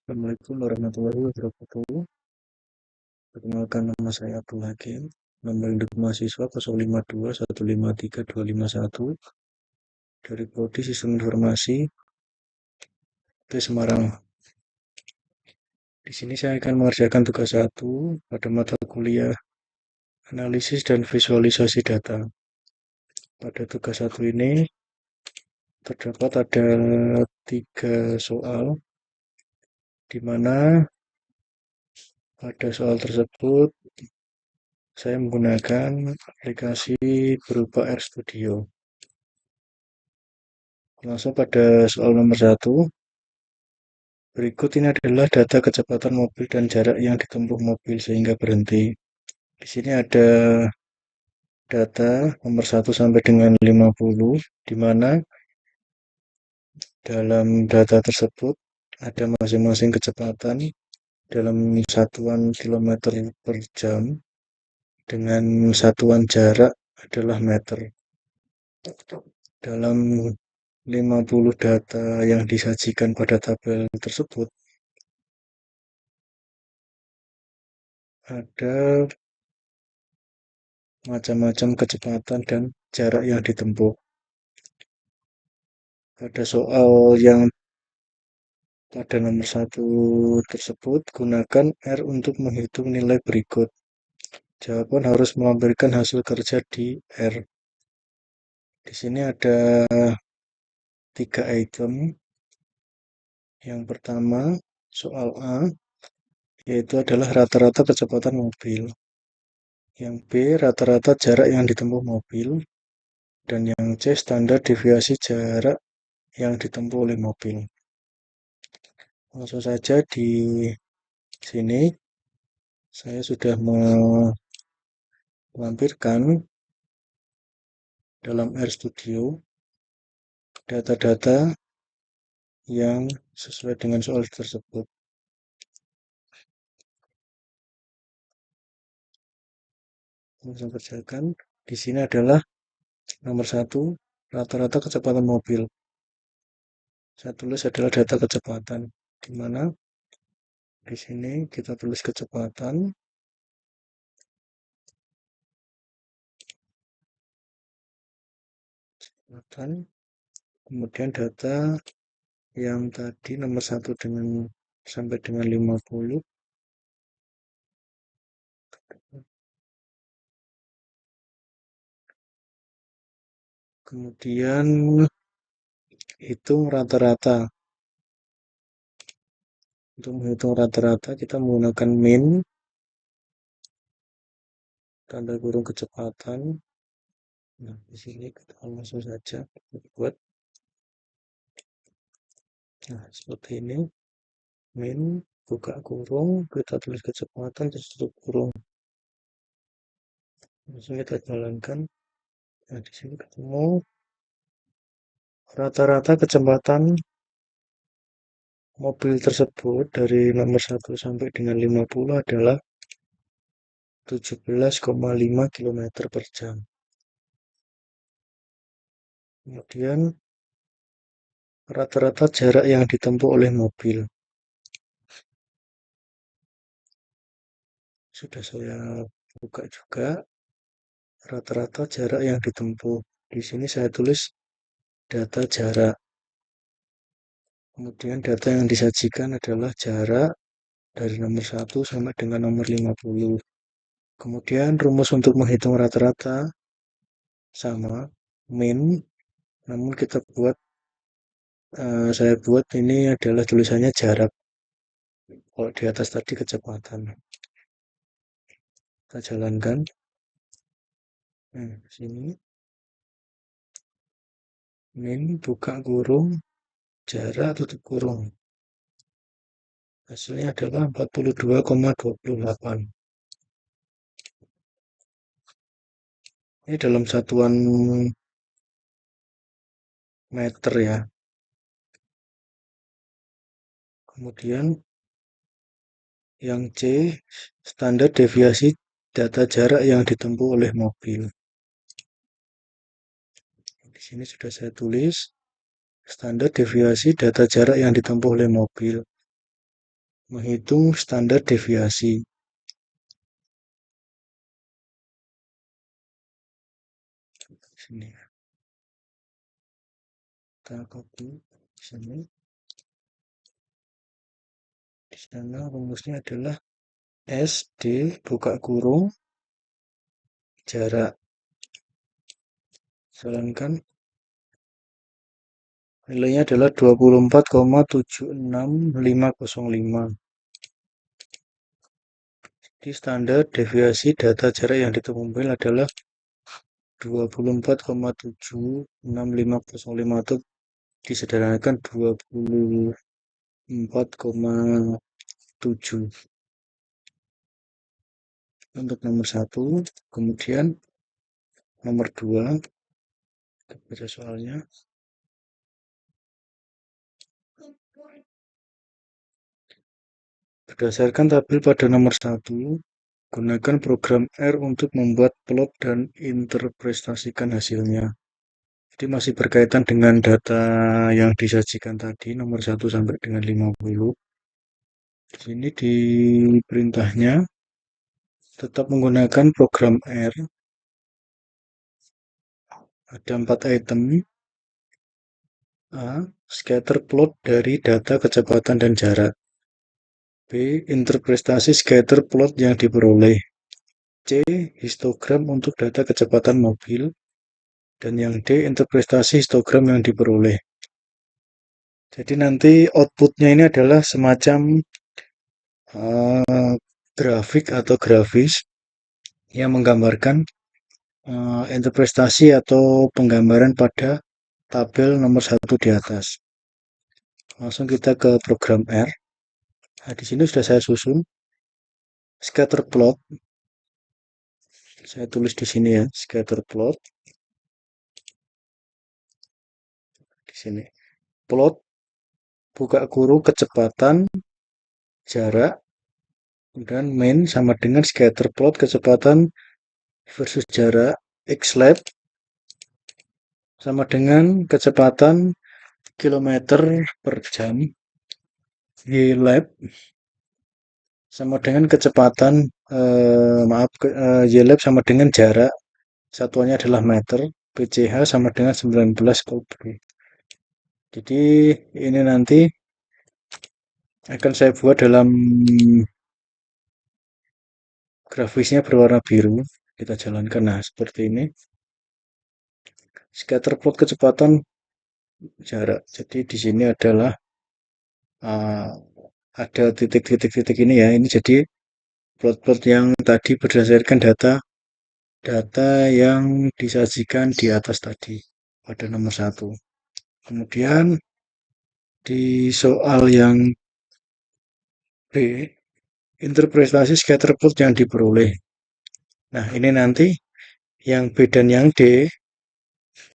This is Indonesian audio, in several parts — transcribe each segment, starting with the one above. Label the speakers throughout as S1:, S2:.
S1: Assalamualaikum warahmatullahi wabarakatuh. Perkenalkan, nama saya Abdul Hakim. Nomor induk mahasiswa 0521532251 dari Prodi Sistem Informasi T Semarang. Di sini saya akan mengerjakan tugas 1 pada mata kuliah Analisis dan Visualisasi Data. Pada tugas 1 ini terdapat ada 3 soal, di mana pada soal tersebut saya menggunakan aplikasi berupa RStudio. Langsung pada soal nomor 1. Berikut ini adalah data kecepatan mobil dan jarak yang ditempuh mobil sehingga berhenti. Di sini ada data nomor 1 sampai dengan 50, di mana dalam data tersebut ada masing-masing kecepatan dalam satuan kilometer per jam dengan satuan jarak adalah meter. Dalam 50 data yang disajikan pada tabel tersebut ada macam-macam kecepatan dan jarak yang ditempuh. Pada soal yang pada nomor 1 tersebut, gunakan R untuk menghitung nilai berikut. Jawaban harus melampirkan hasil kerja di R. Di sini ada 3 item. Yang pertama, soal A, yaitu adalah rata-rata kecepatan mobil. Yang B, rata-rata jarak yang ditempuh mobil. Dan yang C, standar deviasi jarak yang ditempuh oleh mobil. Langsung saja di sini saya sudah melampirkan dalam RStudio data-data yang sesuai dengan soal tersebut. Langsung kerjakan. Di sini adalah nomor 1, rata-rata kecepatan mobil. Saya tulis adalah data kecepatan, di mana di sini kita tulis kecepatan. Kemudian data yang tadi nomor 1 sampai dengan 50. Kemudian hitung rata-rata. Untuk menghitung rata-rata kita menggunakan min, tanda kurung kecepatan. Nah, di sini kita langsung saja buat. Nah, seperti ini. Min, buka kurung, kita tulis kecepatan, terus tutup kurung. Langsung kita jalankan. Nah, di sini ketemu rata-rata kecepatan mobil tersebut dari nomor 1 sampai dengan 50 adalah 17,5 km per jam. Kemudian rata-rata jarak yang ditempuh oleh mobil. Sudah saya buka juga rata-rata jarak yang ditempuh. Di sini saya tulis data jarak. Kemudian data yang disajikan adalah jarak dari nomor 1 sampai dengan nomor 50. Kemudian rumus untuk menghitung rata-rata sama min, namun saya buat ini adalah tulisannya jarak. Kalau di atas tadi kecepatan. Kita jalankan. Nah, sini min buka kurung, jarak tutup kurung. Hasilnya adalah 42,28. Ini dalam satuan meter ya. Kemudian yang C, standar deviasi data jarak yang ditempuh oleh mobil. Di sini sudah saya tulis standar deviasi data jarak yang ditempuh oleh mobil. menghitung standar deviasi. Sini kita copy sini. Di sana rumusnya adalah SD buka kurung jarak, jalankan, nilainya adalah 24,766505. Di standar deviasi data jarak yang ditempuh mobil adalah 24,766505 itu disederhanakan 24,7 untuk nomor 1. Kemudian nomor 2, kita baca soalnya. Berdasarkan tabel pada nomor 1, gunakan program R untuk membuat plot dan interpretasikan hasilnya. Jadi masih berkaitan dengan data yang disajikan tadi, nomor 1 sampai dengan 50. Di sini di perintahnya tetap menggunakan program R. Ada 4 item. A. Scatter plot dari data kecepatan dan jarak. B. Interpretasi scatter plot yang diperoleh. C. Histogram untuk data kecepatan mobil. Dan yang D. Interpretasi histogram yang diperoleh. Jadi nanti outputnya ini adalah semacam grafik atau grafis yang menggambarkan interpretasi atau penggambaran pada tabel nomor 1 di atas. Langsung kita ke program R. Nah, di sini sudah saya susun scatter plot. Saya tulis di sini ya, scatter plot. Di sini. Plot buka kurung kecepatan, jarak, dan main sama dengan scatter plot kecepatan versus jarak X lap sama dengan kecepatan kilometer per jam. Y lap sama dengan kecepatan Y lap sama dengan jarak, satuannya adalah meter, PCH sama dengan 19 Kelvin. Jadi ini nanti akan saya buat dalam grafisnya berwarna biru. Kita jalankan, nah seperti ini. Scatter plot kecepatan jarak. Jadi di sini adalah ada titik-titik ini ya. Ini jadi plot-plot yang tadi berdasarkan data yang disajikan di atas tadi pada nomor 1. Kemudian di soal yang B, interpretasi scatter plot yang diperoleh. Nah, ini nanti yang B dan yang D,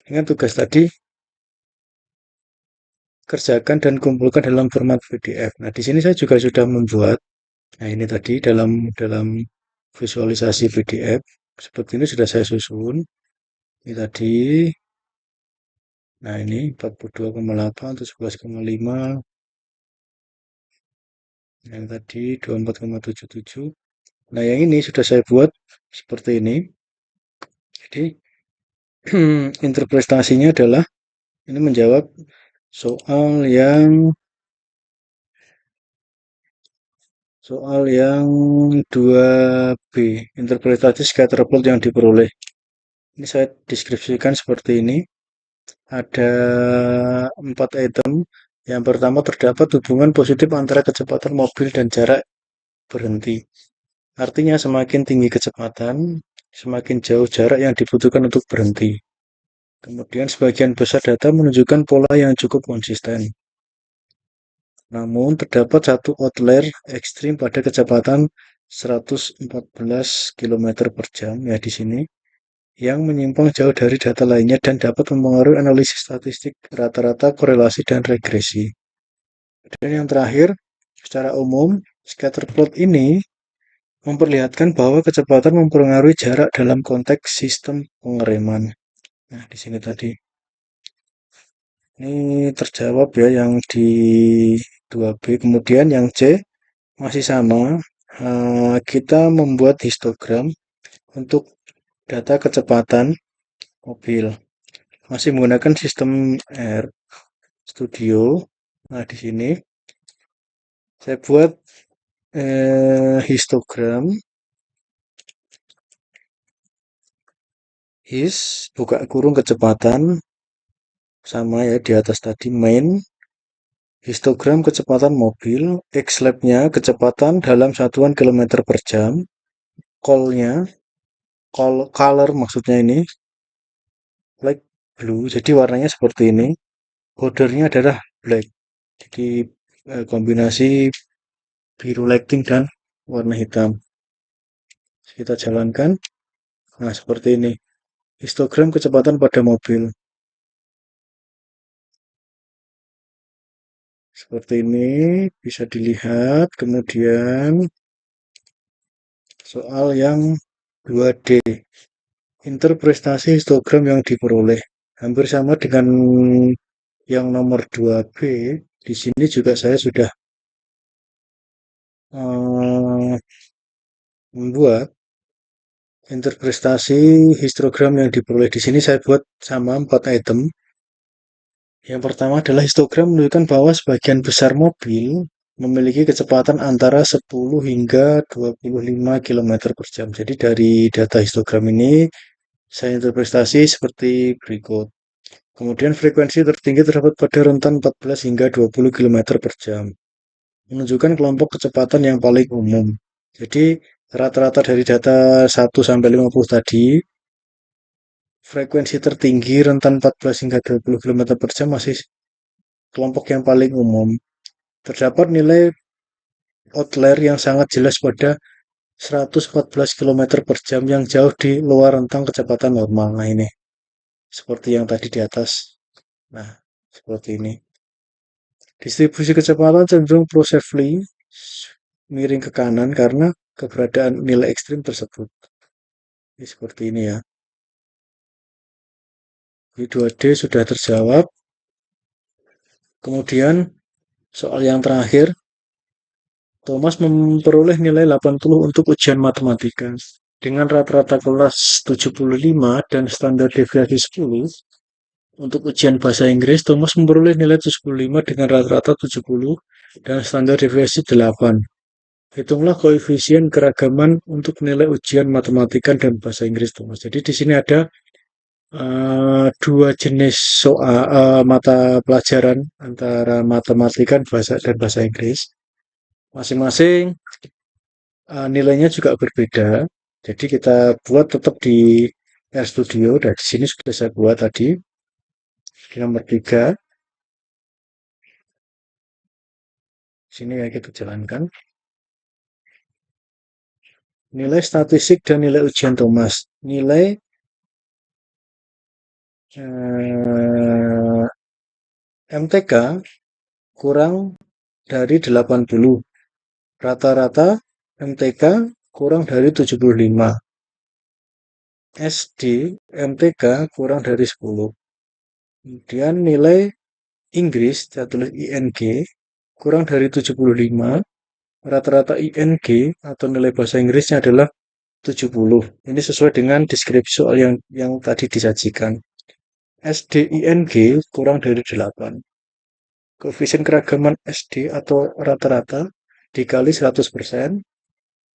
S1: dengan tugas tadi, kerjakan dan kumpulkan dalam format PDF. Nah, di sini saya juga sudah membuat. Nah, ini tadi dalam visualisasi PDF. Seperti ini sudah saya susun. Ini tadi. Nah, ini 42,8, 17,5. Yang tadi 24,77. Nah, yang ini sudah saya buat seperti ini. Jadi, interpretasinya adalah ini menjawab soal yang 2B, interpretasi scatter plot yang diperoleh. Ini saya deskripsikan seperti ini. Ada 4 item. Yang pertama, terdapat hubungan positif antara kecepatan mobil dan jarak berhenti. Artinya semakin tinggi kecepatan, semakin jauh jarak yang dibutuhkan untuk berhenti. Kemudian sebagian besar data menunjukkan pola yang cukup konsisten. Namun terdapat satu outlier ekstrim pada kecepatan 114 km per jam ya di sini yang menyimpang jauh dari data lainnya dan dapat mempengaruhi analisis statistik rata-rata, korelasi, dan regresi. Dan yang terakhir, secara umum, scatter plot ini memperlihatkan bahwa kecepatan mempengaruhi jarak dalam konteks sistem pengereman. Nah, di sini tadi. Ini terjawab ya yang di 2B. Kemudian yang C, masih sama. Kita membuat histogram untuk data kecepatan mobil. Masih menggunakan sistem R Studio. Nah, di sini saya buat histogram buka kurung kecepatan sama ya di atas tadi main histogram kecepatan mobil, X-lab-nya kecepatan dalam satuan kilometer per jam, call-nya, color maksudnya ini, light blue, jadi warnanya seperti ini, bordernya adalah black, jadi kombinasi biru lighting dan warna hitam. Kita jalankan, nah seperti ini, histogram kecepatan pada mobil, seperti ini, bisa dilihat, kemudian soal yang 2D. Interpretasi histogram yang diperoleh hampir sama dengan yang nomor 2B. Di sini juga saya sudah membuat interpretasi histogram yang diperoleh. Di sini saya buat sama 4 item. Yang pertama adalah histogram menunjukkan bahwa sebagian besar mobil memiliki kecepatan antara 10 hingga 25 km per jam. Jadi dari data histogram ini saya interpretasi seperti berikut. Kemudian frekuensi tertinggi terdapat pada rentan 14 hingga 20 km per jam. Menunjukkan kelompok kecepatan yang paling umum. Jadi rata-rata dari data 1 sampai 50 tadi, frekuensi tertinggi rentan 14 hingga 20 km per jam masih kelompok yang paling umum. Terdapat nilai outlier yang sangat jelas pada 114 km per jam yang jauh di luar rentang kecepatan normal. Nah ini, seperti yang tadi di atas. Nah, seperti ini. Distribusi kecepatan cenderung progressively miring ke kanan karena keberadaan nilai ekstrim tersebut. Ini seperti ini ya. Jadi 2D sudah terjawab. Kemudian soal yang terakhir, Thomas memperoleh nilai 80 untuk ujian matematika. Dengan rata-rata kelas 75 dan standar deviasi 10, untuk ujian bahasa Inggris, Thomas memperoleh nilai 75 dengan rata-rata 70 dan standar deviasi 8. Hitunglah koefisien keragaman untuk nilai ujian matematika dan bahasa Inggris, Thomas. Jadi di sini ada dua jenis soal mata pelajaran antara matematika dan bahasa Inggris. Masing-masing nilainya juga berbeda. Jadi kita buat tetap di RStudio. Dan di sini sudah saya buat tadi di nomor 3. Sini ya kita jalankan. Nilai statistik dan nilai ujian Thomas. Nilai MTK kurang dari 80. Rata-rata MTK kurang dari 75. SD MTK kurang dari 10. Kemudian nilai Inggris, saya tulis ING, kurang dari 75. Rata-rata ING atau nilai bahasa Inggrisnya adalah 70. Ini sesuai dengan deskripsi soal yang tadi disajikan. SDING kurang dari 8. Koefisien keragaman SD atau rata-rata dikali 100%.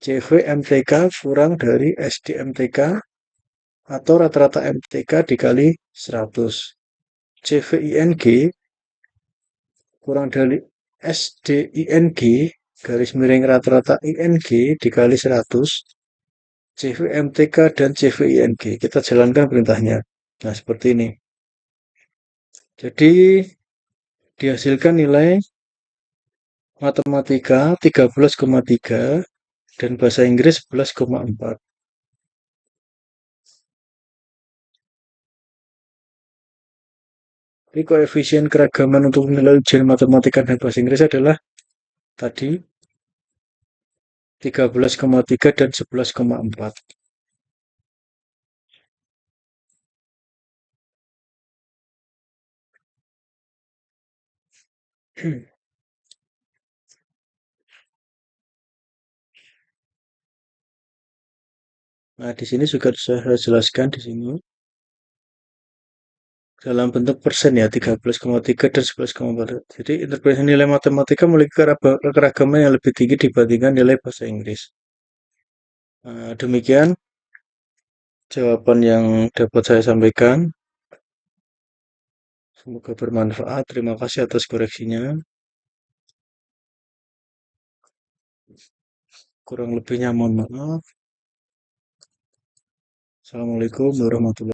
S1: CVMTK kurang dari SDMTK atau rata-rata MTK dikali 100. CVING kurang dari SDING garis miring rata-rata ING dikali 100. CVMTK dan CVING. Kita jalankan perintahnya. Nah, seperti ini. Jadi dihasilkan nilai matematika 13,3 dan bahasa Inggris 11,4. Jadi koefisien keragaman untuk nilai ujian matematika dan bahasa Inggris adalah tadi 13,3 dan 11,4. Nah, di sini juga saya jelaskan di sini dalam bentuk persen ya 13,3 dan 11,4. Jadi interpretasi nilai matematika memiliki keragaman yang lebih tinggi dibandingkan nilai bahasa Inggris. Demikian jawaban yang dapat saya sampaikan. Semoga bermanfaat. Terima kasih atas koreksinya. Kurang lebihnya mohon maaf. Assalamualaikum warahmatullahi wabarakatuh.